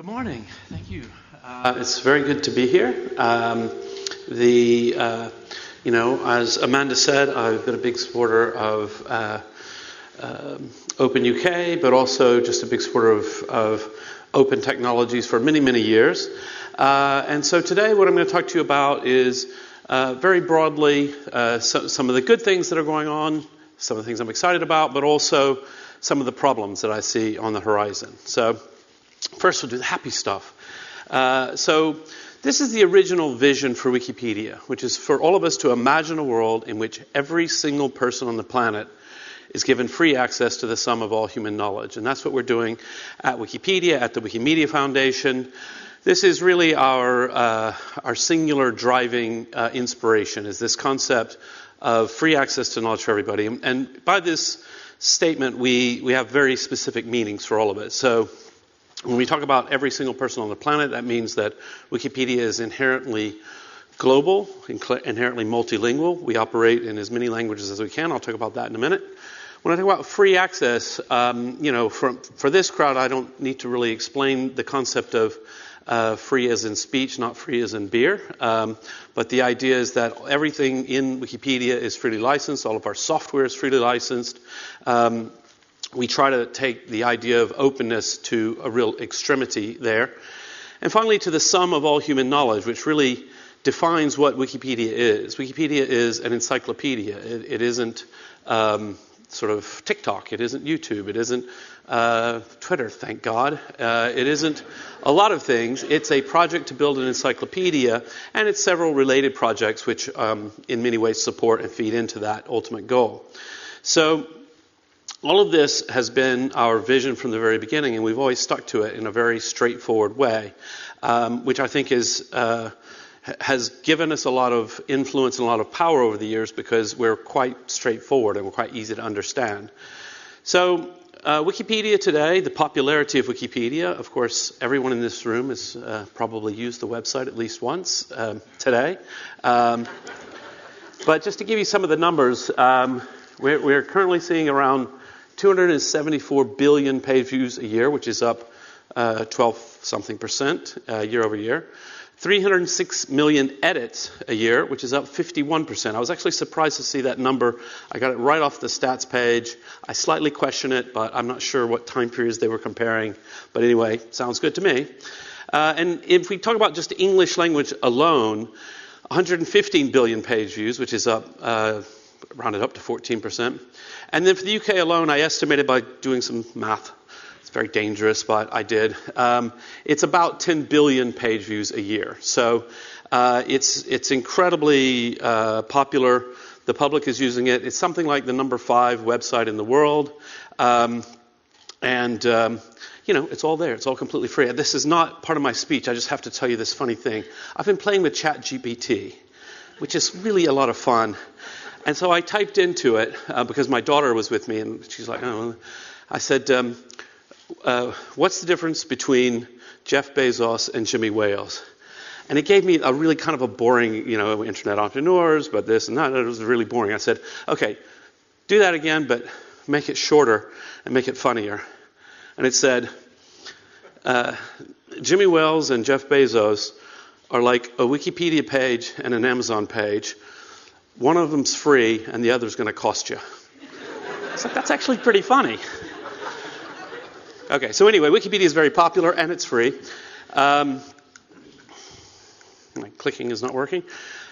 Good morning. Thank you. It's very good to be here. As Amanda said, I've been a big supporter of Open UK, but also just a big supporter of open technologies for many, many years. And so today what I'm going to talk to you about is very broadly some of the good things that are going on, some of the things I'm excited about, but also some of the problems that I see on the horizon. So first we'll do the happy stuff. So this is the original vision for Wikipedia, which is for all of us to imagine a world in which every single person on the planet is given free access to the sum of all human knowledge. And that's what we're doing at Wikipedia, at the Wikimedia Foundation. This is really our singular driving inspiration, is this concept of free access to knowledge for everybody. And by this statement, we have very specific meanings for all of it. So when we talk about every single person on the planet, that means that Wikipedia is inherently global, inherently multilingual. We operate in as many languages as we can. I'll talk about that in a minute. When I talk about free access, for this crowd, I don't need to really explain the concept of free as in speech, not free as in beer. But the idea is that everything in Wikipedia is freely licensed. All of our software is freely licensed. We try to take the idea of openness to a real extremity there. And finally, to the sum of all human knowledge, which really defines what Wikipedia is. Wikipedia is an encyclopedia. It isn't sort of TikTok. It isn't YouTube. It isn't Twitter, thank God. It isn't a lot of things. It's a project to build an encyclopedia, and it's several related projects which in many ways support and feed into that ultimate goal. So all of this has been our vision from the very beginning, and we've always stuck to it in a very straightforward way, which I think has given us a lot of influence and a lot of power over the years because we're quite straightforward and we're quite easy to understand. So Wikipedia today, the popularity of Wikipedia, of course, everyone in this room has probably used the website at least once today. But just to give you some of the numbers, we're currently seeing around 274 billion page views a year, which is up 12-something% year over year. 306 million edits a year, which is up 51%. I was actually surprised to see that number. I got it right off the stats page. I slightly question it, but I'm not sure what time periods they were comparing. But anyway, sounds good to me. And if we talk about just English language alone, 115 billion page views, which is up, rounded up to 14%. And then for the UK alone, I estimated by doing some math. It's very dangerous, but I did. It's about 10 billion page views a year. So it's incredibly popular. The public is using it. It's something like the number 5 website in the world. It's all there. It's all completely free. This is not part of my speech. I just have to tell you this funny thing. I've been playing with ChatGPT, which is really a lot of fun. And so I typed into it because my daughter was with me, and she's like, oh. I said, what's the difference between Jeff Bezos and Jimmy Wales? And it gave me a really kind of a boring, internet entrepreneurs, but this and that. It was really boring. I said, okay, do that again, but make it shorter and make it funnier. And it said, Jimmy Wales and Jeff Bezos are like a Wikipedia page and an Amazon page. One of them's free and the other's going to cost you. It's like, that's actually pretty funny. Okay, so anyway, Wikipedia is very popular and it's free. My clicking is not working.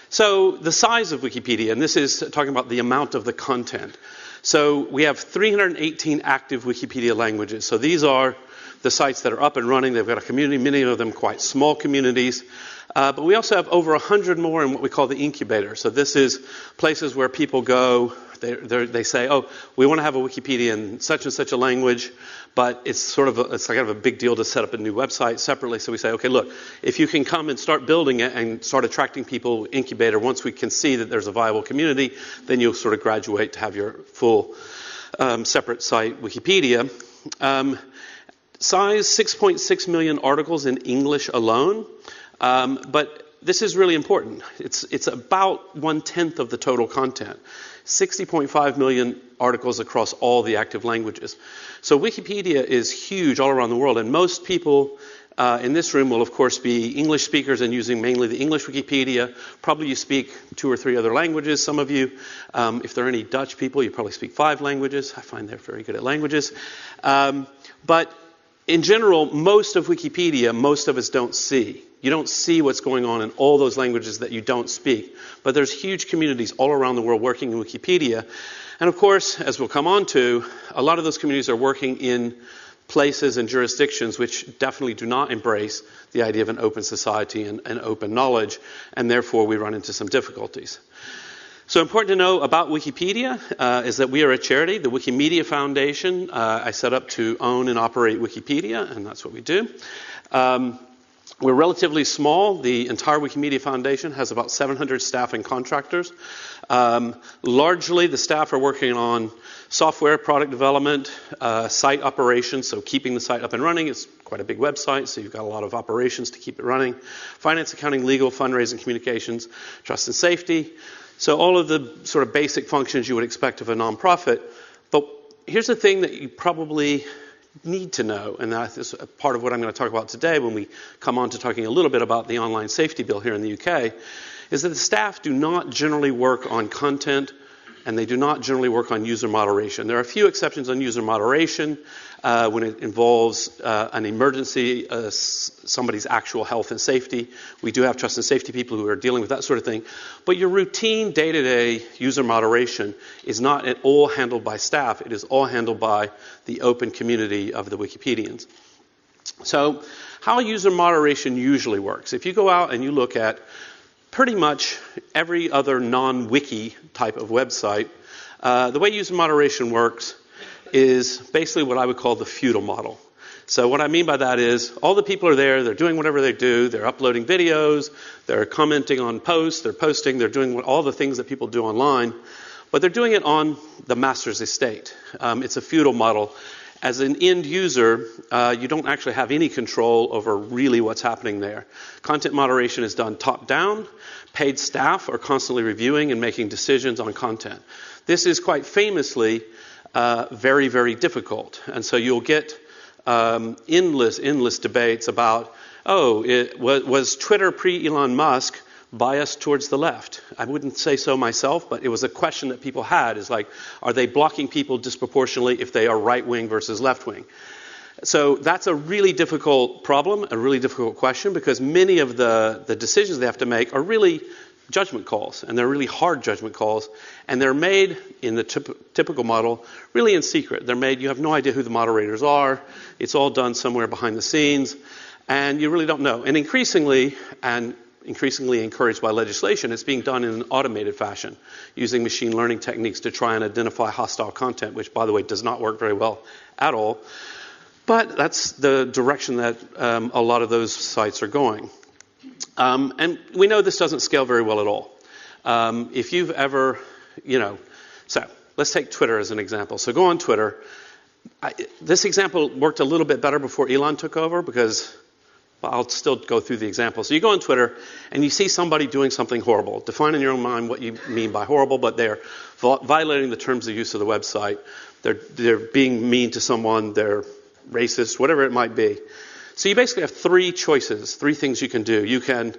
So the size of Wikipedia, and this is talking about the amount of the content. So we have 318 active Wikipedia languages. So these are the sites that are up and running. They've got a community, many of them quite small communities. But we also have over 100 more in what we call the incubator. So this is places where people go. They say, oh, we want to have a Wikipedia in such and such a language, but it's kind of a big deal to set up a new website separately. So we say, okay, look, if you can come and start building it and start attracting people, incubator, once we can see that there's a viable community, then you'll sort of graduate to have your full separate site, Wikipedia. Size, 6.6 million articles in English alone. But this is really important. It's about 1/10 of the total content. 60.5 million articles across all the active languages. So Wikipedia is huge all around the world, and most people in this room will, of course, be English speakers and using mainly the English Wikipedia. Probably you speak 2 or 3 other languages, some of you. If there are any Dutch people, you probably speak 5 languages. I find they're very good at languages. But in general, most of Wikipedia, most of us don't see. You don't see what's going on in all those languages that you don't speak. But there's huge communities all around the world working in Wikipedia. And of course, as we'll come on to, a lot of those communities are working in places and jurisdictions which definitely do not embrace the idea of an open society and open knowledge, and therefore we run into some difficulties. So important to know about Wikipedia is that we are a charity, the Wikimedia Foundation. I set up to own and operate Wikipedia, and that's what we do. We're relatively small. The entire Wikimedia Foundation has about 700 staff and contractors. Largely, the staff are working on software, product development, site operations, so keeping the site up and running. It's quite a big website, so you've got a lot of operations to keep it running. Finance, accounting, legal, fundraising, communications, trust and safety. So all of the sort of basic functions you would expect of a nonprofit. But here's the thing that you probably need to know, and that is part of what I'm going to talk about today when we come on to talking a little bit about the online safety bill here in the UK, is that the staff do not generally work on content and they do not generally work on user moderation. There are a few exceptions on user moderation when it involves an emergency, somebody's actual health and safety. We do have trust and safety people who are dealing with that sort of thing. But your routine day-to-day user moderation is not at all handled by staff. It is all handled by the open community of the Wikipedians. So how user moderation usually works. If you go out and you look at pretty much every other non-wiki type of website, the way user moderation works is basically what I would call the feudal model. So what I mean by that is all the people are there, they're doing whatever they do, they're uploading videos, they're commenting on posts, they're posting, they're doing all the things that people do online, but they're doing it on the master's estate. It's a feudal model. As an end user, you don't actually have any control over really what's happening there. Content moderation is done top-down. Paid staff are constantly reviewing and making decisions on content. This is quite famously very, very difficult. And so you'll get endless debates about, was Twitter pre-Elon Musk biased towards the left? I wouldn't say so myself, but it was a question that people had, is like, are they blocking people disproportionately if they are right-wing versus left-wing? So that's a really difficult problem, a really difficult question, because many of the decisions they have to make are really judgment calls, and they're really hard judgment calls, and they're made in the typical model really in secret. They're made, you have no idea who the moderators are, it's all done somewhere behind the scenes, and you really don't know. And increasingly encouraged by legislation, it's being done in an automated fashion, using machine learning techniques to try and identify hostile content, which, by the way, does not work very well at all. But that's the direction that a lot of those sites are going. And we know this doesn't scale very well at all. If you've ever, so let's take Twitter as an example. So go on Twitter. This example worked a little bit better before Elon took over because, well, I'll still go through the example. So you go on Twitter and you see somebody doing something horrible. Define in your own mind what you mean by horrible, but they're violating the terms of use of the website. They're being mean to someone. They're racist, whatever it might be. So you basically have 3 choices, 3 things you can do. You can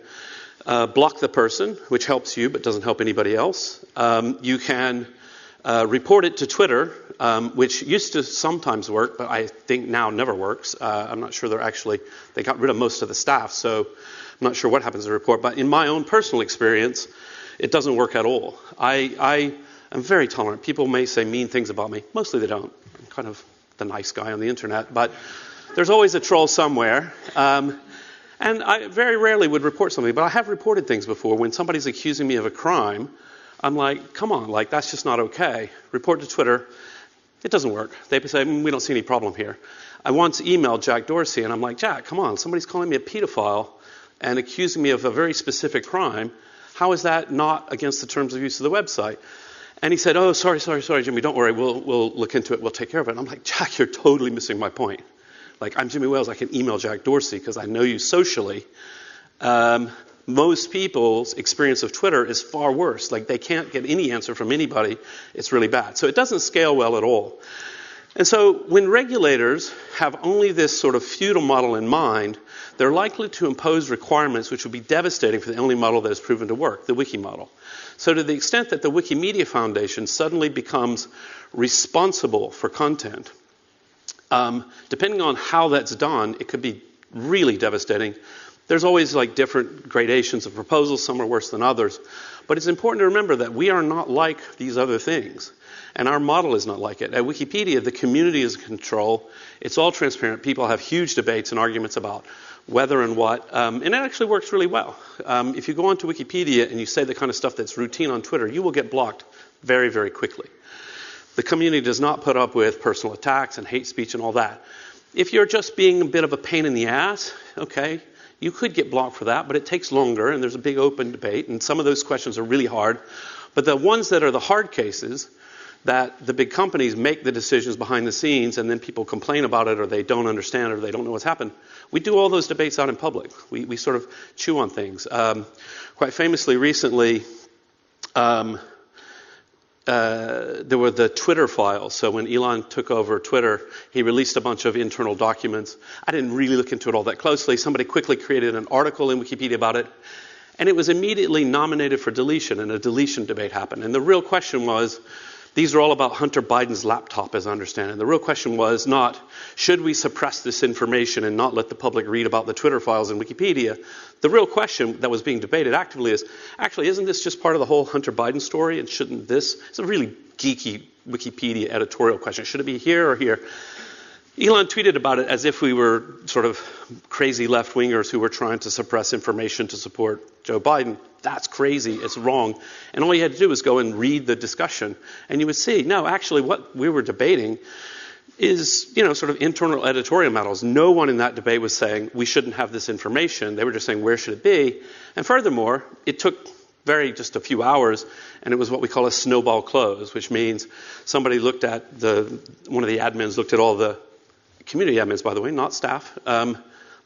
block the person, which helps you but doesn't help anybody else. You can report it to Twitter, which used to sometimes work, but I think now never works. I'm not sure they got rid of most of the staff, so I'm not sure what happens to the report. But in my own personal experience, it doesn't work at all. I am very tolerant. People may say mean things about me. Mostly they don't. I'm kind of the nice guy on the internet, but there's always a troll somewhere. And I very rarely would report something, but I have reported things before. When somebody's accusing me of a crime, I'm like, come on, that's just not okay. Report to Twitter. It doesn't work. They say, we don't see any problem here. I once emailed Jack Dorsey, and I'm like, Jack, come on, somebody's calling me a pedophile and accusing me of a very specific crime. How is that not against the terms of use of the website? And he said, oh, sorry, Jimmy, don't worry, we'll look into it, we'll take care of it. And I'm like, Jack, you're totally missing my point. I'm Jimmy Wales, I can email Jack Dorsey because I know you socially. Most people's experience of Twitter is far worse. They can't get any answer from anybody. It's really bad. So it doesn't scale well at all. And so when regulators have only this sort of feudal model in mind, they're likely to impose requirements which would be devastating for the only model that has proven to work, the wiki model. So to the extent that the Wikimedia Foundation suddenly becomes responsible for content, depending on how that's done, it could be really devastating. There's always like different gradations of proposals, some are worse than others. But it's important to remember that we are not like these other things. And our model is not like it. At Wikipedia, the community is in control. It's all transparent. People have huge debates and arguments about whether and what. And it actually works really well. If you go onto Wikipedia and you say the kind of stuff that's routine on Twitter, you will get blocked very, very quickly. The community does not put up with personal attacks and hate speech and all that. If you're just being a bit of a pain in the ass, okay, you could get blocked for that, but it takes longer and there's a big open debate and some of those questions are really hard. But the ones that are the hard cases, that the big companies make the decisions behind the scenes and then people complain about it or they don't understand or they don't know what's happened, we do all those debates out in public. We sort of chew on things. Quite famously recently, there were the Twitter files. So when Elon took over Twitter, he released a bunch of internal documents. I didn't really look into it all that closely. Somebody quickly created an article in Wikipedia about it, and it was immediately nominated for deletion, and a deletion debate happened. And the real question was, these are all about Hunter Biden's laptop, as I understand it. And the real question was not, should we suppress this information and not let the public read about the Twitter files in Wikipedia? The real question that was being debated actively is, actually, isn't this just part of the whole Hunter Biden story? And shouldn't this? It's a really geeky Wikipedia editorial question. Should it be here or here? Elon tweeted about it as if we were sort of crazy left-wingers who were trying to suppress information to support Joe Biden. That's crazy. It's wrong. And all you had to do was go and read the discussion, and you would see, no, actually what we were debating is, sort of internal editorial matters. No one in that debate was saying we shouldn't have this information. They were just saying, where should it be? And furthermore, it took just a few hours, and it was what we call a snowball close, which means somebody looked at one of the admins looked at all the community admins, by the way, not staff,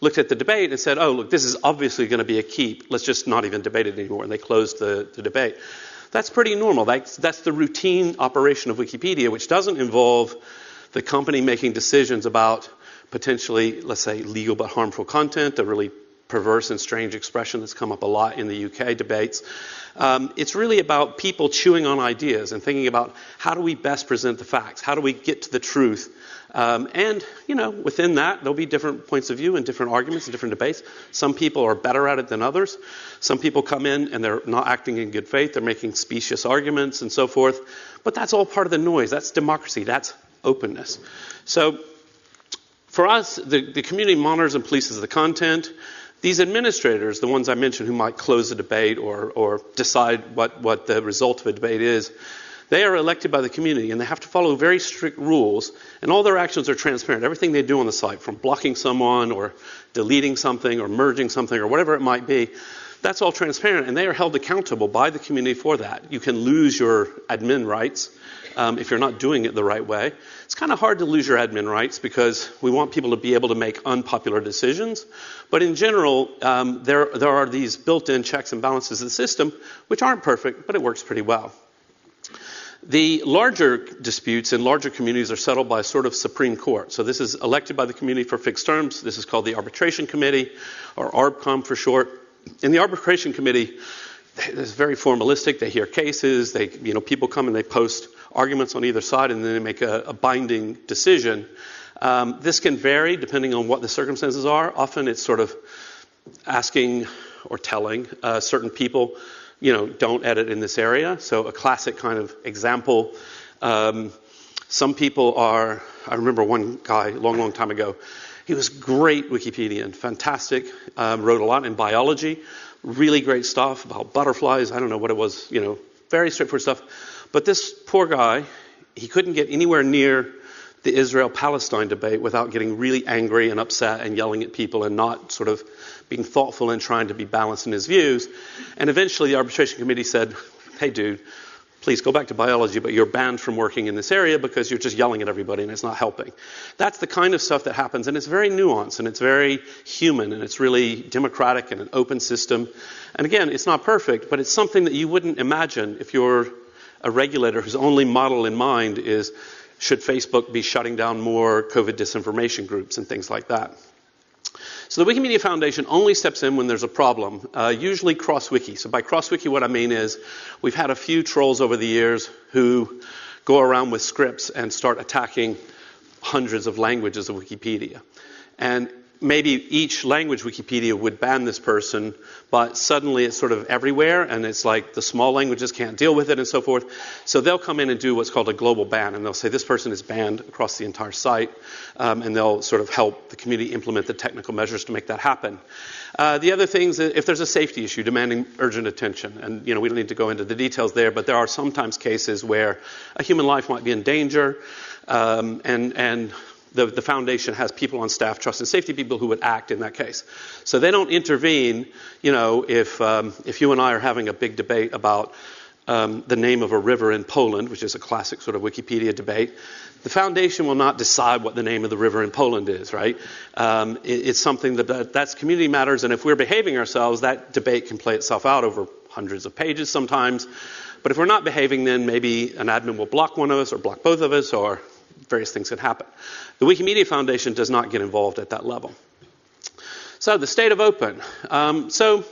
looked at the debate and said, oh, look, this is obviously going to be a keep. Let's just not even debate it anymore. And they closed the debate. That's pretty normal. That's the routine operation of Wikipedia, which doesn't involve the company making decisions about potentially, let's say, legal but harmful content, a really perverse and strange expression that's come up a lot in the UK debates. It's really about people chewing on ideas and thinking about how do we best present the facts? How do we get to the truth? And within that, there'll be different points of view and different arguments and different debates. Some people are better at it than others. Some people come in and they're not acting in good faith. They're making specious arguments and so forth. But that's all part of the noise. That's democracy. That's openness. So for us, the community monitors and polices the content. These administrators, the ones I mentioned who might close the debate or decide what the result of a debate is, they are elected by the community, and they have to follow very strict rules, and all their actions are transparent. Everything they do on the site, from blocking someone or deleting something or merging something or whatever it might be, that's all transparent, and they are held accountable by the community for that. You can lose your admin rights if you're not doing it the right way. It's kind of hard to lose your admin rights because we want people to be able to make unpopular decisions. But in general, there are these built-in checks and balances in the system, which aren't perfect, but it works pretty well. The larger disputes in larger communities are settled by a sort of Supreme Court. So this is elected by the community for fixed terms. This is called the Arbitration Committee, or ARBCOM for short. In the Arbitration Committee, it's very formalistic. They hear cases. People come and they post arguments on either side, and then they make a binding decision. This can vary depending on what the circumstances are. Often it's sort of asking or telling certain people, don't edit in this area. So a classic kind of example. Some people I remember one guy a long, long time ago. He was great Wikipedian, fantastic, wrote a lot in biology, really great stuff about butterflies. I don't know what it was, very straightforward stuff. But this poor guy, he couldn't get anywhere near the Israel-Palestine debate without getting really angry and upset and yelling at people and not sort of being thoughtful and trying to be balanced in his views. And eventually the arbitration committee said, hey, dude, please go back to biology, but you're banned from working in this area because you're just yelling at everybody and it's not helping. That's the kind of stuff that happens, and it's very nuanced and it's very human and it's really democratic and an open system. And again, it's not perfect, but it's something that you wouldn't imagine if you're a regulator whose only model in mind is should Facebook be shutting down more COVID disinformation groups and things like that. So the Wikimedia Foundation only steps in when there's a problem, usually cross-wiki. So by cross-wiki, what I mean is we've had a few trolls over the years who go around with scripts and start attacking hundreds of languages of Wikipedia. And maybe each language Wikipedia would ban this person, but suddenly it's sort of everywhere, and it's like the small languages can't deal with it and so forth. So they'll come in and do what's called a global ban, and they'll say this person is banned across the entire site, and they'll sort of help the community implement the technical measures to make that happen. The other things, if there's a safety issue demanding urgent attention, and we don't need to go into the details there, but there are sometimes cases where a human life might be in danger, and the foundation has people on staff, trust and safety people, who would act in that case. So they don't intervene, if you and I are having a big debate about the name of a river in Poland, which is a classic sort of Wikipedia debate. The foundation will not decide what the name of the river in Poland is, right? It's something that's community matters, and if we're behaving ourselves, that debate can play itself out over hundreds of pages sometimes. But if we're not behaving, then maybe an admin will block one of us or block both of us, or various things can happen. The Wikimedia Foundation does not get involved at that level. So the state of open. So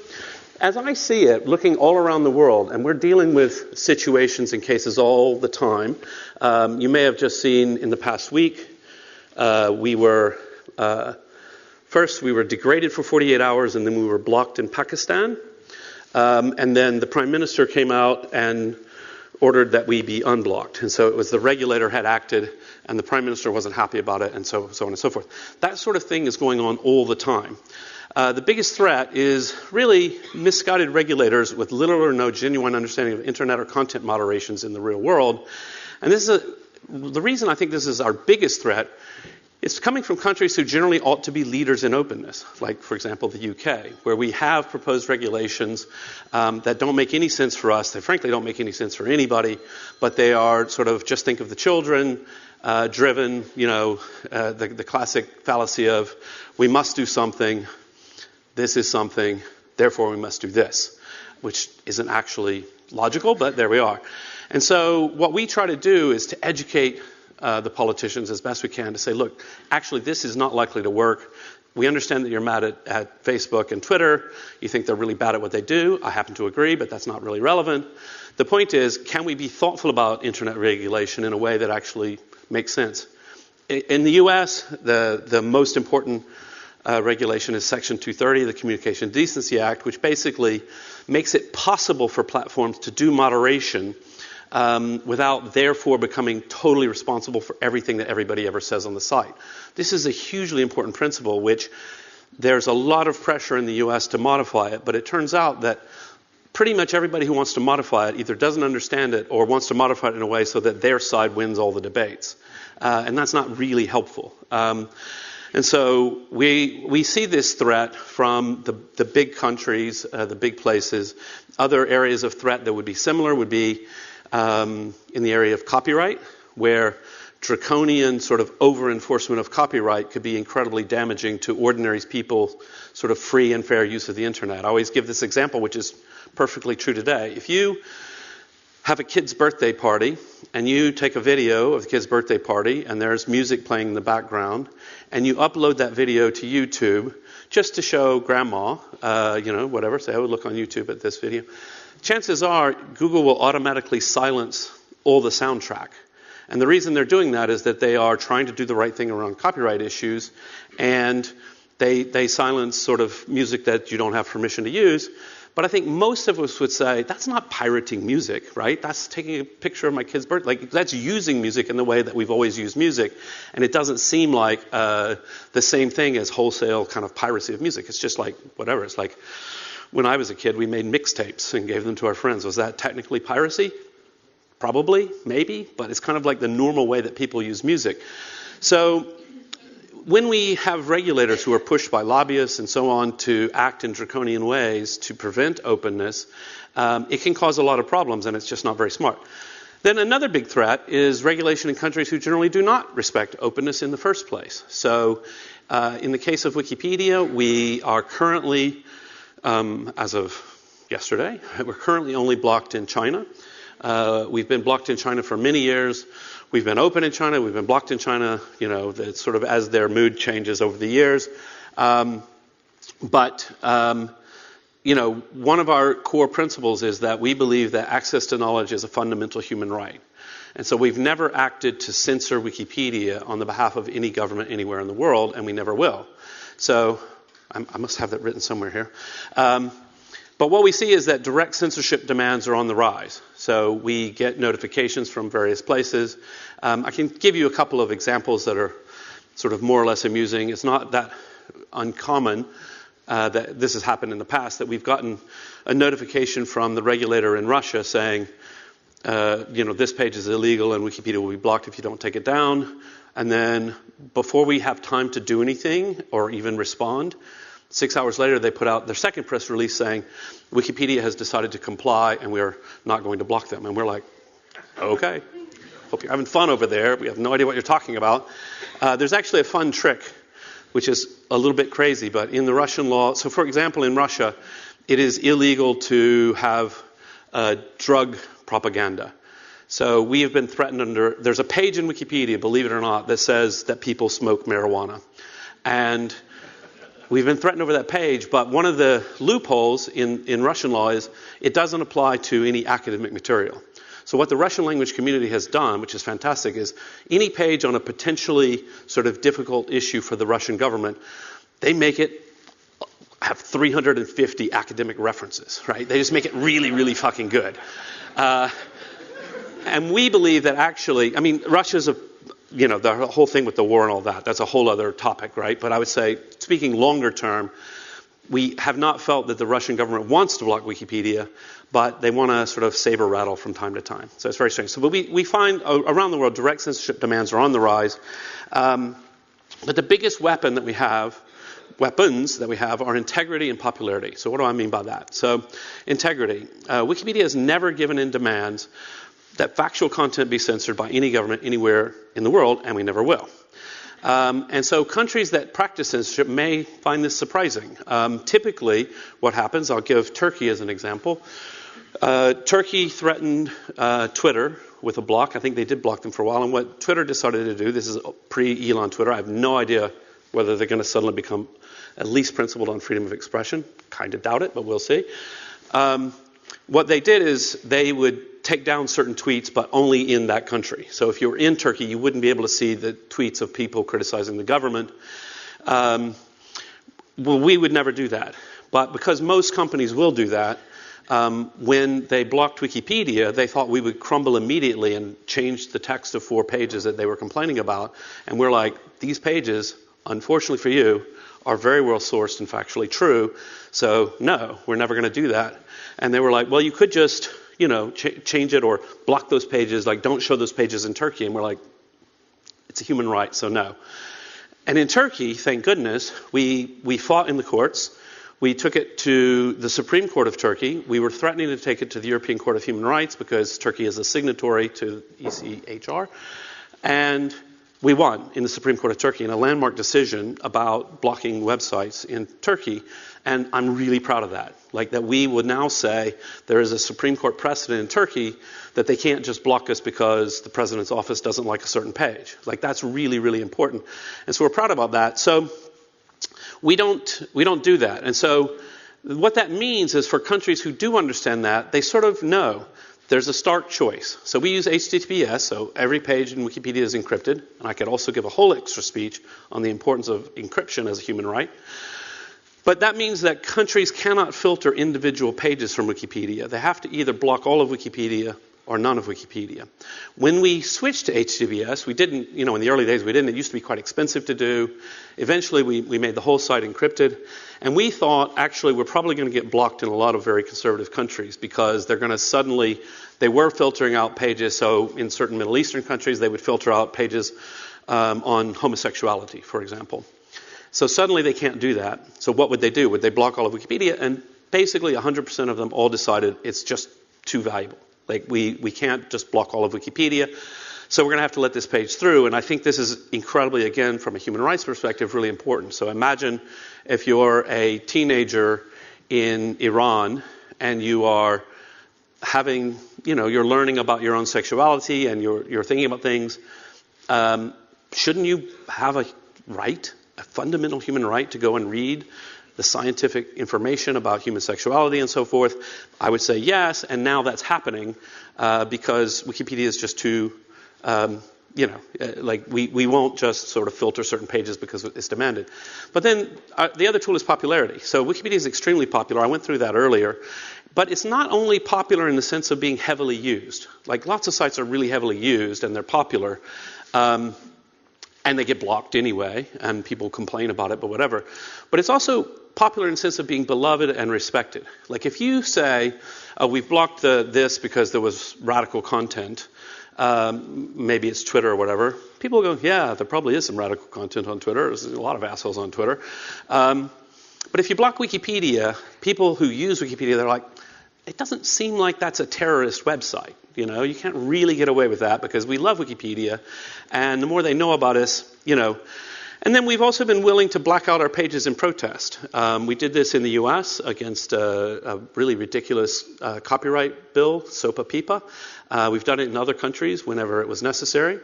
as I see it, looking all around the world, and we're dealing with situations and cases all the time. You may have just seen in the past week, we were degraded for 48 hours, and then we were blocked in Pakistan. And then the Prime Minister came out and ordered that we be unblocked. And so it was the regulator had acted, and the Prime Minister wasn't happy about it, and so on and so forth. That sort of thing is going on all the time. The biggest threat is really misguided regulators with little or no genuine understanding of internet or content moderations in the real world. And this is the reason I think this is our biggest threat. It's coming from countries who generally ought to be leaders in openness, like, for example, the UK, where we have proposed regulations that don't make any sense for us. They frankly don't make any sense for anybody, but they are sort of just think of the children driven, the classic fallacy of we must do something, this is something, therefore we must do this, which isn't actually logical, but there we are. And so what we try to do is to educate the politicians as best we can to say, look, actually this is not likely to work. We understand that you're mad at Facebook and Twitter. You think they're really bad at what they do. I happen to agree, but that's not really relevant. The point is, can we be thoughtful about internet regulation in a way that actually makes sense? In the US, the most important regulation is Section 230 of the Communication Decency Act, which basically makes it possible for platforms to do moderation without therefore becoming totally responsible for everything that everybody ever says on the site. This is a hugely important principle, which there's a lot of pressure in the US to modify it, but it turns out that pretty much everybody who wants to modify it either doesn't understand it or wants to modify it in a way so that their side wins all the debates. And that's not really helpful. And so we see this threat from the big countries, the big places. Other areas of threat that would be similar would be in the area of copyright, where draconian sort of over-enforcement of copyright could be incredibly damaging to ordinary people's sort of free and fair use of the internet. I always give this example, which is perfectly true today. If you have a kid's birthday party, and you take a video of the kid's birthday party, and there's music playing in the background, and you upload that video to YouTube just to show grandma, whatever, say, oh, look on YouTube at this video. Chances are Google will automatically silence all the soundtrack. And the reason they're doing that is that they are trying to do the right thing around copyright issues, and they silence sort of music that you don't have permission to use. But I think most of us would say, that's not pirating music, right? That's taking a picture of my kid's birthday. Like, that's using music in the way that we've always used music. And it doesn't seem like the same thing as wholesale kind of piracy of music. It's just like, whatever. It's like, when I was a kid, we made mixtapes and gave them to our friends. Was that technically piracy? Probably, maybe. But it's kind of like the normal way that people use music. So when we have regulators who are pushed by lobbyists and so on to act in draconian ways to prevent openness, it can cause a lot of problems, and it's just not very smart. Then another big threat is regulation in countries who generally do not respect openness in the first place. So in the case of Wikipedia, we are currently, as of yesterday, we're currently only blocked in China. We've been blocked in China for many years. We've been open in China, we've been blocked in China, it's sort of as their mood changes over the years. But one of our core principles is that we believe that access to knowledge is a fundamental human right. And so we've never acted to censor Wikipedia on the behalf of any government anywhere in the world, and we never will. So I must have that written somewhere here. But what we see is that direct censorship demands are on the rise. So we get notifications from various places. I can give you a couple of examples that are sort of more or less amusing. It's not that uncommon that this has happened in the past, that we've gotten a notification from the regulator in Russia saying, this page is illegal and Wikipedia will be blocked if you don't take it down. And then before we have time to do anything or even respond, 6 hours later they put out their second press release saying Wikipedia has decided to comply and we are not going to block them. And we're like, okay, hope you're having fun over there. We have no idea what you're talking about. There's actually a fun trick, which is a little bit crazy, but in the Russian law, so for example in Russia, it is illegal to have drug propaganda. So we have been threatened there's a page in Wikipedia, believe it or not, that says that people smoke marijuana. And we've been threatened over that page, but one of the loopholes in Russian law is it doesn't apply to any academic material. So what the Russian language community has done, which is fantastic, is any page on a potentially sort of difficult issue for the Russian government, they make it have 350 academic references, right? They just make it really, really fucking good. And we believe that actually, Russia's the whole thing with the war and all that, that's a whole other topic, right? But I would say, speaking longer term, we have not felt that the Russian government wants to block Wikipedia, but they want to sort of saber rattle from time to time. So it's very strange. But we find around the world direct censorship demands are on the rise. But the biggest weapons that we have are integrity and popularity. So what do I mean by that? So integrity. Wikipedia has never given in demands that factual content be censored by any government anywhere in the world, and we never will. And so countries that practice censorship may find this surprising. Typically, what happens, I'll give Turkey as an example. Turkey threatened Twitter with a block. I think they did block them for a while. And what Twitter decided to do, this is pre-Elon Twitter, I have no idea whether they're going to suddenly become at least principled on freedom of expression. Kind of doubt it, but we'll see. What they did is they would take down certain tweets, but only in that country. So if you were in Turkey, you wouldn't be able to see the tweets of people criticizing the government. Well, we would never do that. But because most companies will do that, when they blocked Wikipedia, they thought we would crumble immediately and change the text of 4 pages that they were complaining about. And we're like, these pages, unfortunately for you, are very well sourced and factually true. So no, we're never going to do that. And they were like, well, you could just, change it or block those pages, like don't show those pages in Turkey. And we're like, it's a human right, so no. And in Turkey, thank goodness, we fought in the courts. We took it to the Supreme Court of Turkey. We were threatening to take it to the European Court of Human Rights because Turkey is a signatory to ECHR. And we won in the Supreme Court of Turkey in a landmark decision about blocking websites in Turkey. And I'm really proud of that. Like that we would now say there is a Supreme Court precedent in Turkey that they can't just block us because the president's office doesn't like a certain page. Like that's really, really important. And so we're proud about that. So we don't do that. And so what that means is for countries who do understand that, they sort of know there's a stark choice. So we use HTTPS, so every page in Wikipedia is encrypted. And I could also give a whole extra speech on the importance of encryption as a human right. But that means that countries cannot filter individual pages from Wikipedia. They have to either block all of Wikipedia or none of Wikipedia. When we switched to HTTPS, we didn't, in the early days we didn't. It used to be quite expensive to do. Eventually we made the whole site encrypted. And we thought, actually, we're probably going to get blocked in a lot of very conservative countries because they're going to they were filtering out pages. So in certain Middle Eastern countries, they would filter out pages on homosexuality, for example. So suddenly they can't do that. So what would they do? Would they block all of Wikipedia? And basically 100% of them all decided it's just too valuable. Like we can't just block all of Wikipedia. So we're going to have to let this page through. And I think this is incredibly, again, from a human rights perspective, really important. So imagine if you're a teenager in Iran and you are having, you're learning about your own sexuality and you're thinking about things, shouldn't you have a fundamental human right to go and read the scientific information about human sexuality and so forth? I would say yes, and now that's happening because Wikipedia is just too, we won't just sort of filter certain pages because it's demanded. But then the other tool is popularity. So Wikipedia is extremely popular. I went through that earlier. But it's not only popular in the sense of being heavily used. Like lots of sites are really heavily used and they're popular. And they get blocked anyway, and people complain about it, but whatever. But it's also popular in the sense of being beloved and respected. Like if you say, we've blocked this because there was radical content, maybe it's Twitter or whatever, people go, yeah, there probably is some radical content on Twitter. There's a lot of assholes on Twitter. But if you block Wikipedia, people who use Wikipedia, they're like, it doesn't seem like that's a terrorist website. You can't really get away with that because we love Wikipedia, and the more they know about us, And then we've also been willing to black out our pages in protest. We did this in the U.S. against a really ridiculous copyright bill, SOPA PIPA. We've done it in other countries whenever it was necessary.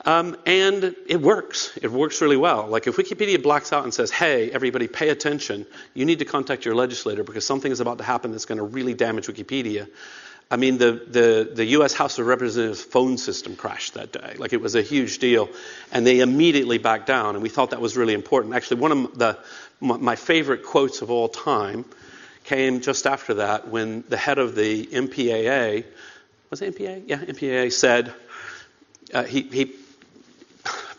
And it works. It works really well. Like if Wikipedia blacks out and says, hey, everybody pay attention, you need to contact your legislator because something is about to happen that's going to really damage Wikipedia. I mean, the U.S. House of Representatives phone system crashed that day. Like, it was a huge deal. And they immediately backed down, and we thought that was really important. Actually, one of my favorite quotes of all time came just after that when the head of the MPAA, was it MPAA? Yeah, MPAA said, he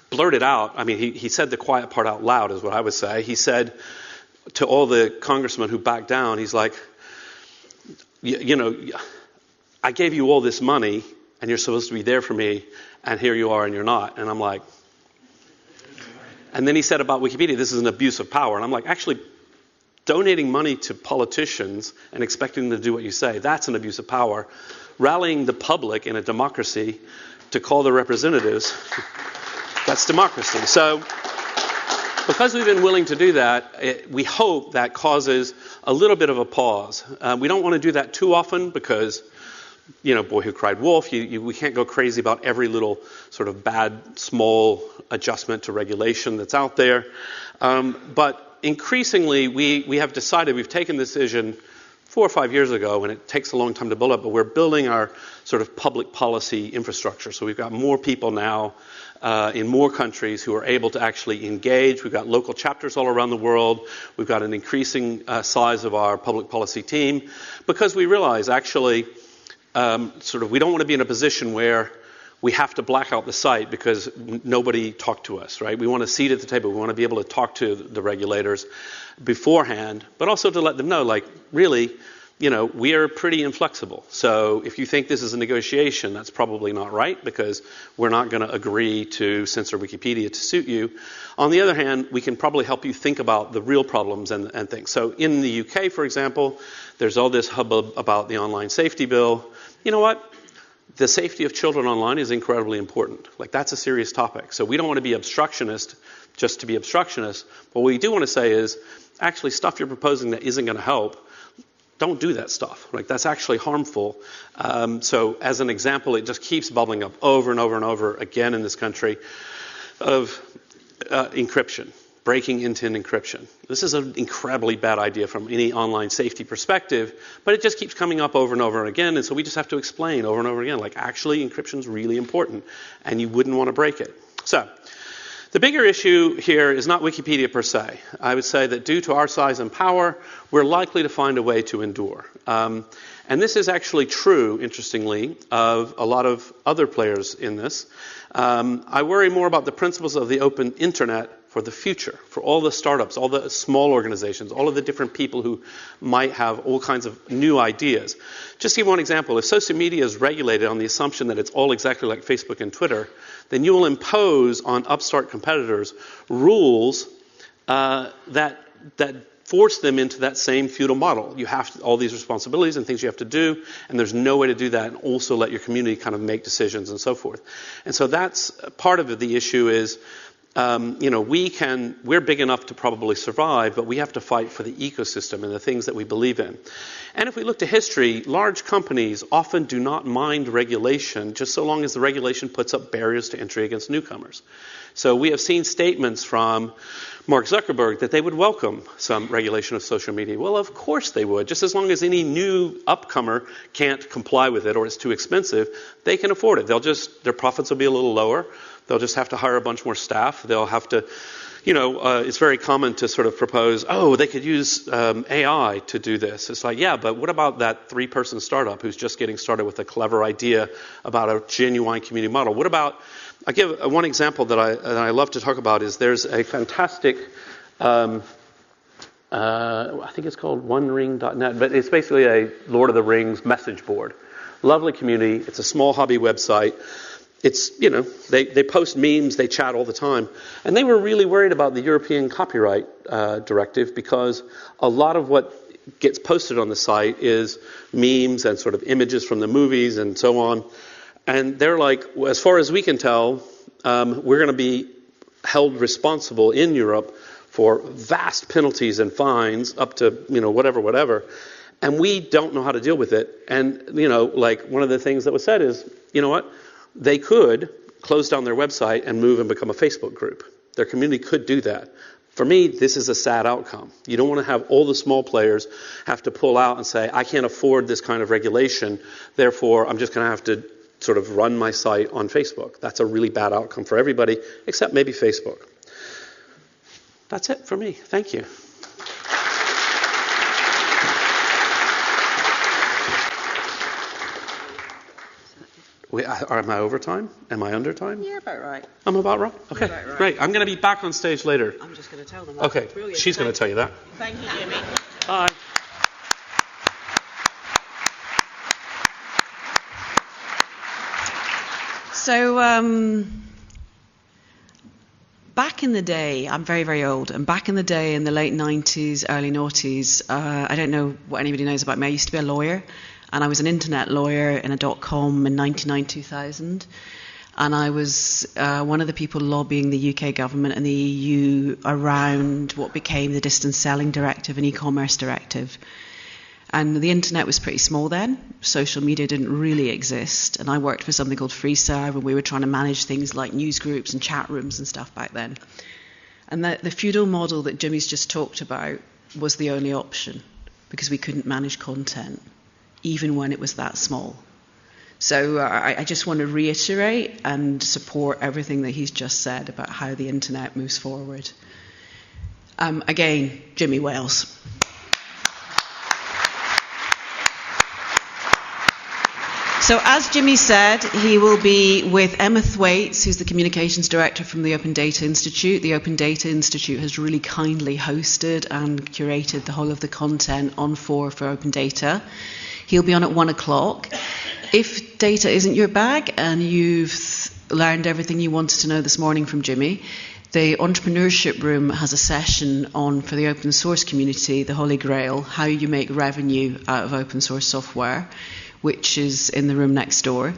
blurted out, I mean, he said the quiet part out loud is what I would say. He said to all the congressmen who backed down, he's like, you know, I gave you all this money, and you're supposed to be there for me, and here you are, and you're not. And I'm like, and then he said about Wikipedia, this is an abuse of power. And I'm like, actually, donating money to politicians and expecting them to do what you say, that's an abuse of power. Rallying the public in a democracy to call the representatives, that's democracy. So because we've been willing to do that, we hope that causes a little bit of a pause. We don't want to do that too often because, you know, Boy Who Cried Wolf, we can't go crazy about every little sort of bad, small adjustment to regulation that's out there. But increasingly, we have decided, we've taken the decision 4 or 5 years ago, and it takes a long time to build up, but we're building our sort of public policy infrastructure. So we've got more people now in more countries who are able to actually engage. We've got local chapters all around the world. We've got an increasing size of our public policy team because we realize actually sort of we don't want to be in a position where we have to black out the site because nobody talked to us, right? We want a seat at the table. We want to be able to talk to the regulators beforehand, but also to let them know, like, really, you know, we are pretty inflexible. So if you think this is a negotiation, that's probably not right because we're not going to agree to censor Wikipedia to suit you. On the other hand, we can probably help you think about the real problems and things. So in the UK, for example, there's all this hubbub about the online safety bill. You know what? The safety of children online is incredibly important. Like, that's a serious topic. So we don't want to be obstructionist just to be obstructionist. But what we do want to say is, actually, stuff you're proposing that isn't going to help, don't do that stuff. Like, that's actually harmful. So as an example, it just keeps bubbling up over and over and over again in this country of encryption. Breaking end-to-end encryption. This is an incredibly bad idea from any online safety perspective, but it just keeps coming up over and over again, and so we just have to explain over and over again, like, actually, encryption is really important, and you wouldn't want to break it. So, the bigger issue here is not Wikipedia per se. I would say that due to our size and power, we're likely to find a way to endure. And this is actually true, interestingly, of a lot of other players in this. I worry more about the principles of the open internet for the future, for all the startups, all the small organizations, all of the different people who might have all kinds of new ideas. Just to give one example, if social media is regulated on the assumption that it's all exactly like Facebook and Twitter, then you will impose on upstart competitors rules that force them into that same feudal model. You have all these responsibilities and things you have to do, and there's no way to do that and also let your community kind of make decisions and so forth. And so that's part of the issue is, we're big enough to probably survive, but we have to fight for the ecosystem and the things that we believe in. And if we look to history, large companies often do not mind regulation, just so long as the regulation puts up barriers to entry against newcomers. So we have seen statements from Mark Zuckerberg that they would welcome some regulation of social media. Well, of course they would. Just as long as any new upcomer can't comply with it or it's too expensive, they can afford it. Their profits will be a little lower. They'll just have to hire a bunch more staff. They'll have to, it's very common to sort of propose, they could use AI to do this. It's like, yeah, but what about that 3-person startup who's just getting started with a clever idea about a genuine community model? What about, I give one example that I love to talk about is there's a fantastic, I think it's called onering.net, but it's basically a Lord of the Rings message board. Lovely community. It's a small hobby website. It's, they post memes, they chat all the time. And they were really worried about the European copyright directive because a lot of what gets posted on the site is memes and sort of images from the movies and so on. And they're like, as far as we can tell, we're going to be held responsible in Europe for vast penalties and fines up to, whatever. And we don't know how to deal with it. And, one of the things that was said is, you know what? They could close down their website and move and become a Facebook group. Their community could do that. For me, this is a sad outcome. You don't want to have all the small players have to pull out and say, I can't afford this kind of regulation, therefore I'm just going to have to sort of run my site on Facebook. That's a really bad outcome for everybody, except maybe Facebook. That's it for me. Thank you. Am I over time? Am I under time? Yeah, about right. I'm about right? Okay, about right. Great. I'm going to be back on stage later. I'm just going to tell them that. Okay, Brilliant. she's going to tell you that. Thank you, Jimmy. Bye. So, back in the day, I'm very, very old, and back in the day, in the late 90s, early noughties, I don't know what anybody knows about me. I used to be a lawyer, and I was an internet lawyer in a .com in 99, 2000. And I was one of the people lobbying the UK government and the EU around what became the Distance Selling Directive and E-commerce Directive. And the internet was pretty small then. Social media didn't really exist. And I worked for something called FreeServe, and we were trying to manage things like news groups and chat rooms and stuff back then. And the feudal model that Jimmy's just talked about was the only option, because we couldn't manage content, even when it was that small. So I just want to reiterate and support everything that he's just said about how the internet moves forward. Again, Jimmy Wales. So as Jimmy said, he will be with Emma Thwaites, who's the communications director from the Open Data Institute. The Open Data Institute has really kindly hosted and curated the whole of the content on for Open Data. He'll be on at 1 o'clock. If data isn't your bag and you've learned everything you wanted to know this morning from Jimmy, the Entrepreneurship Room has a session on, for the open source community, the Holy Grail, how you make revenue out of open source software, which is in the room next door.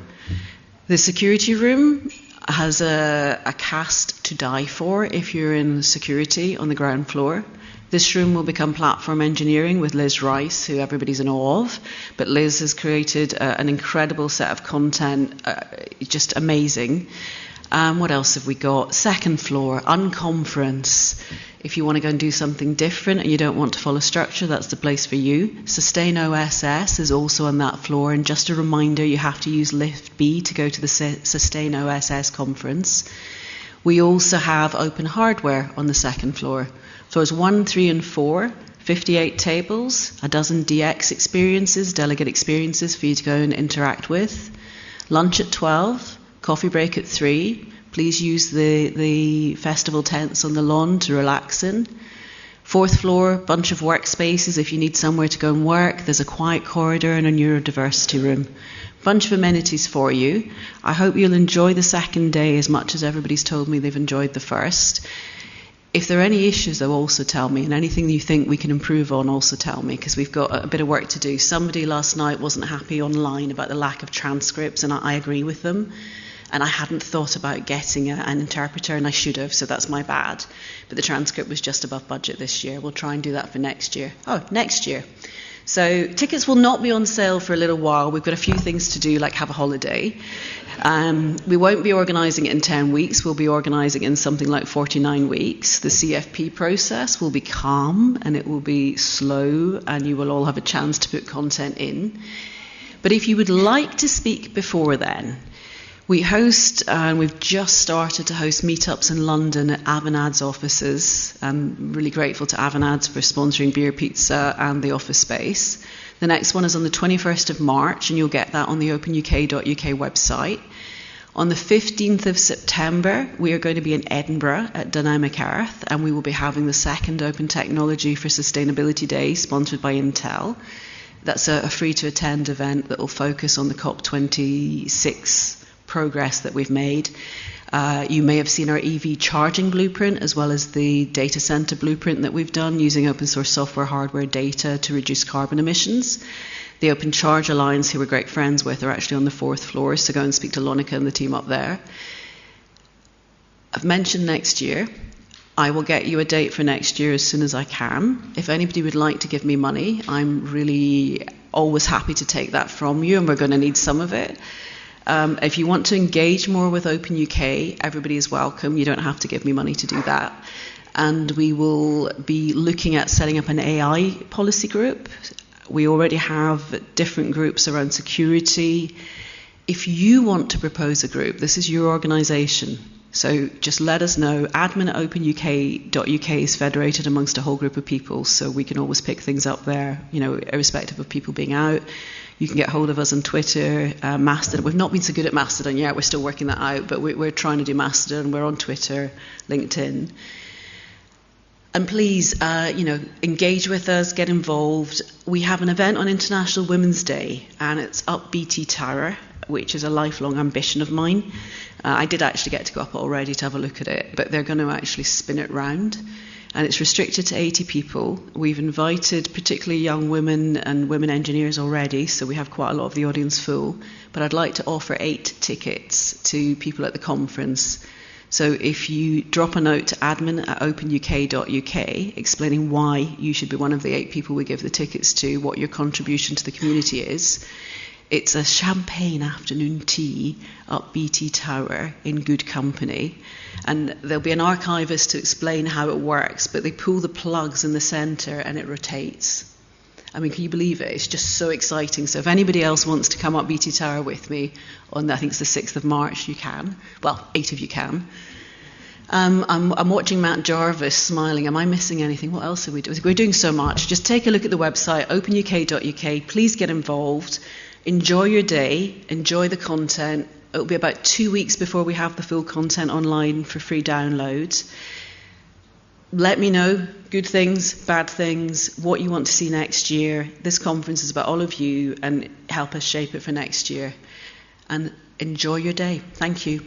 The security room has a cast to die for if you're in security on the ground floor. This room will become platform engineering with Liz Rice, who everybody's in awe of. But Liz has created an incredible set of content, just amazing. What else have we got? Second floor, Unconference. If you want to go and do something different and you don't want to follow structure, that's the place for you. Sustain OSS is also on that floor. And just a reminder, you have to use Lift B to go to the Sustain OSS conference. We also have open hardware on the second floor. So it's 1, 3, and 4, 58 tables, a dozen DX experiences, delegate experiences for you to go and interact with. Lunch at 12, coffee break at 3. Please use the festival tents on the lawn to relax in. Fourth floor, bunch of workspaces if you need somewhere to go and work. There's a quiet corridor and a neurodiversity room. Bunch of amenities for you. I hope you'll enjoy the second day as much as everybody's told me they've enjoyed the first. If there are any issues, though, also tell me. And anything you think we can improve on, also tell me, because we've got a bit of work to do. Somebody last night wasn't happy online about the lack of transcripts, and I agree with them. and I hadn't thought about getting an interpreter, and I should have, so that's my bad. But the transcript was just above budget this year. We'll try and do that for next year. Oh, next year. So tickets will not be on sale for a little while. We've got a few things to do, like have a holiday. We won't be organising it in 10 weeks. We'll be organising it in something like 49 weeks. The CFP process will be calm and it will be slow, and you will all have a chance to put content in. But if you would like to speak before then, we host, and we've just started to host meetups in London at Avanad's offices. I'm really grateful to Avanad's for sponsoring Beer Pizza and the office space. The next one is on the 21st of March, and you'll get that on the openuk.uk website. On the 15th of September, we are going to be in Edinburgh at Dynamic Earth, and we will be having the second Open Technology for Sustainability Day, sponsored by Intel. That's a free-to-attend event that will focus on the COP26 progress that we've made. You may have seen our EV charging blueprint, as well as the data center blueprint that we've done using open source software, hardware, data to reduce carbon emissions. The Open Charge Alliance, who we're great friends with, are actually on the 4th floor, so go and speak to Lonica and the team up there. I've mentioned next year. I will get you a date for next year as soon as I can. If anybody would like to give me money, I'm really always happy to take that from you, and we're going to need some of it. If you want to engage more with Open UK, everybody is welcome. You don't have to give me money to do that. And we will be looking at setting up an AI policy group. We already have different groups around security. If you want to propose a group, this is your organisation. So just let us know. admin@openuk.uk is federated amongst a whole group of people, so we can always pick things up there, irrespective of people being out. You can get hold of us on Twitter, Mastodon. We've not been so good at Mastodon yet. We're still working that out, but we're trying to do Mastodon. We're on Twitter, LinkedIn. And please, engage with us, get involved. We have an event on International Women's Day, and it's up BT Tower, which is a lifelong ambition of mine. I did actually get to go up already to have a look at it, but they're going to actually spin it round. And it's restricted to 80 people. We've invited particularly young women and women engineers already, so we have quite a lot of the audience full. But I'd like to offer 8 tickets to people at the conference. So if you drop a note to admin@openuk.uk explaining why you should be one of the 8 people we give the tickets to, what your contribution to the community is, it's a champagne afternoon tea up BT Tower in good company. And there'll be an archivist to explain how it works, but they pull the plugs in the centre and it rotates. I mean, can you believe it? It's just so exciting. So if anybody else wants to come up BT Tower with me on, I think it's the 6th of March, you can. Well, 8 of you can. I'm watching Matt Jarvis smiling. Am I missing anything? What else are we doing? We're doing so much. Just take a look at the website, openuk.uk. Please get involved. Enjoy your day. Enjoy the content. It'll be about 2 weeks before we have the full content online for free download. Let me know good things, bad things, what you want to see next year. This conference is about all of you, and help us shape it for next year. And enjoy your day. Thank you.